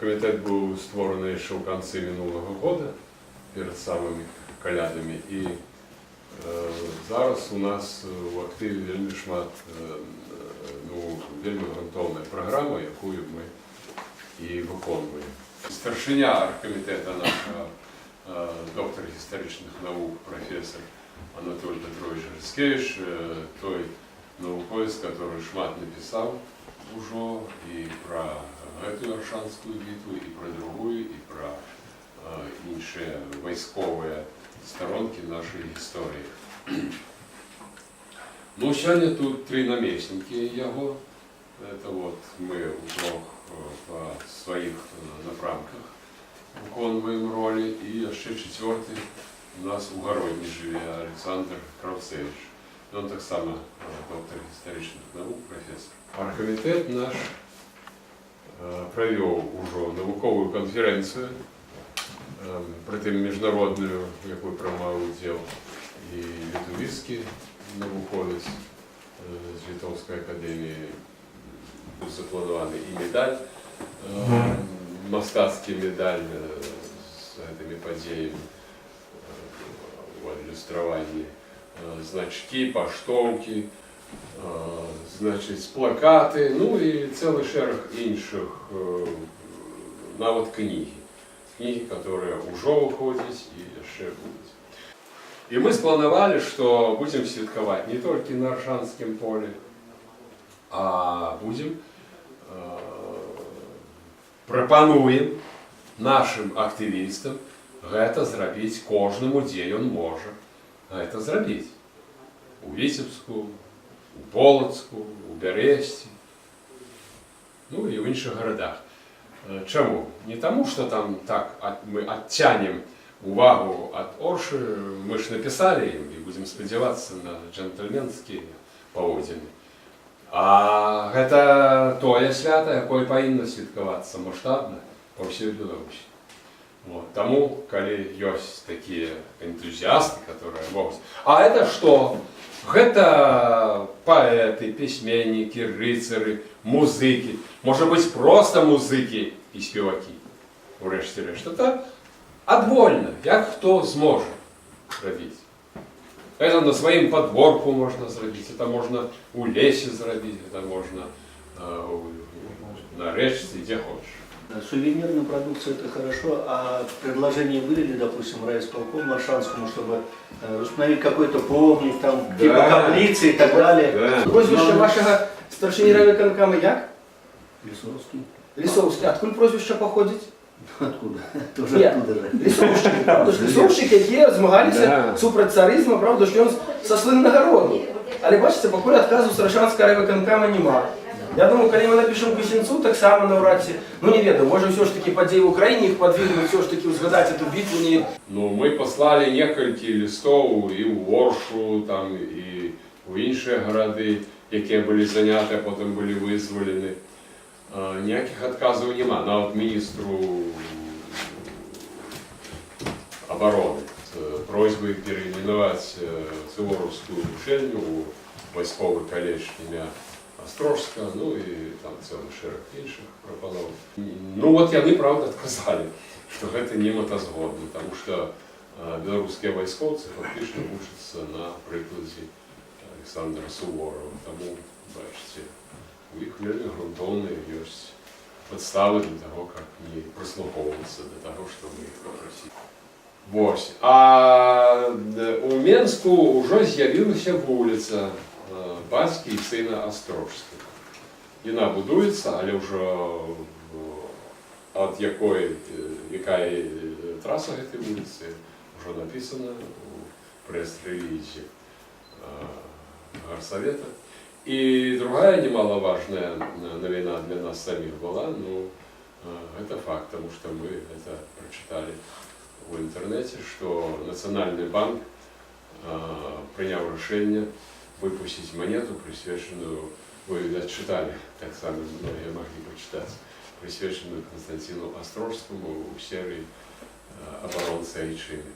Аргкамітэт быў створаны яшчэ ў канцы мінулага года перад самымі калядамі, і зараз у нас у актыве вельмі шмат, вельмі грунтоўная праграма, якую мы і выконваем. Старшыня аргкамітэта нашага, доктор гістарычных навук, прафесор Анатолий Петрович Грицкевич, той навуковец, который шмат напісаў ужо і пра гэтую аршанскую бітву, і пра другую, і пра іншыя вайсковыя старонкі нашай гісторыі. Ну, сёння тут три намеснікі яго. Это вот мы утрох па сваіх напрамках выконваем ролі, і яшчэ чацвёрты у нас у Гародні жыве Александр Кравцевич. Ён таксама доктор гістарычных навук, прафесор. Аргкамітэт наш правёў ужо навуковую канферэнцыю, прытым міжнародную, у якой прымаў удзел і літвійскі навуковец з Літоўскай акадэміі. Запланаваны і медаль, мастацкі медаль з гэтымі падзеямі у адлюстраванні, значкі, паштоўкі, значыць, плакаты, ну і цэлы шэраг іншых, нават кнігі. Кнігі, которые ўжо выходзяць і яшчэ будуць. І мы спланавалі, што будзем святкаваць не толькі на Аршанскім полі, а будзем прапануем нашим актывістам гэта зрабіць кожнаму, дзе ён можа гэта зрабіць. У Віцебску, у Полацку, у Бярэсці, ну і ў іншых гарадах. Чаму? Не таму, што там так мы адцянем увагу ад Оршы, мы ж напісалі ім і будзем спадзявацца на джентльменскія паводзіны. А гэта тое свята, якое павінна святкавацца маштабна па ўсёй Беларусі. Таму, калі ёсць такія энтузіасты, которые могуць. А это што? Гэта паэты, пісьменнікі, рыцары, музыкі. Можа быць, проста музыкі і спевакі. Урэшце рэшт, это адвольна, як хто зможа рабіць. Это на своим подворку можно зрабіць, это можно у лесе зрабіць, это можно на речке, где хочешь. Сувенирную продукцию это хорошо, а предложение были ли, допустим, райисполкому Аршанскому, чтобы установить какой-то помник, там, типа каплицы и так далее? Да. Прозвище вашего старшини райвиконкама як? Лисовский. Лисовский. Откуда прозвище походить? Откуда? Тоже оттуда же. Лісовщики, правда ж? Лісовщики, які змагалися супроти царизму, правда ж, він со свинного роду. Але бачите, поки відказу з Аршанського райвиконкама нема. Я думаю, коли ми напишемо пісенцю, так само навряд чи, ну не ведаю, може все ж таки події в Україні їх подвигнуть, все ж таки узгадати эту битву. Не... Ну, ми послали некалькі листов і в Оршу, там, і в інші городи, які були заняті, а потім були визволені. Ніяких відказів нема. Навіть міністру обороны с просьбой переименовать Суворовскую гушельню у войсковый колледж імя Острожска, ну и там цілий шераг інших пропонов. Ну вот яны, правда, отказали, что это не матазгодно, потому что белорусские войсковцы фактично учатся на прикладе Александра Суворова. Тому, бачите, у них вельми грунтовные есть подставы для того, как не прослуховываться до того, что мы их попросили. Вось. А у Менску уже з'явилася вулиця бацькі і сына Астрожскіх. Яна будуецца, але ўжо ад якая траса гэтай вуліцы ўжо напісана у прэс-рэлізе Гарсавета. І другая немаловажная навіна для нас самих была, ну, это факт, потому что мы это прочитали в интернете, что Национальный банк принял решение выпустить монету, присвященную, вы, видать, читали, так само многие могли почитать, присвященную Константину Острожскому у серии оборонцы Айчины.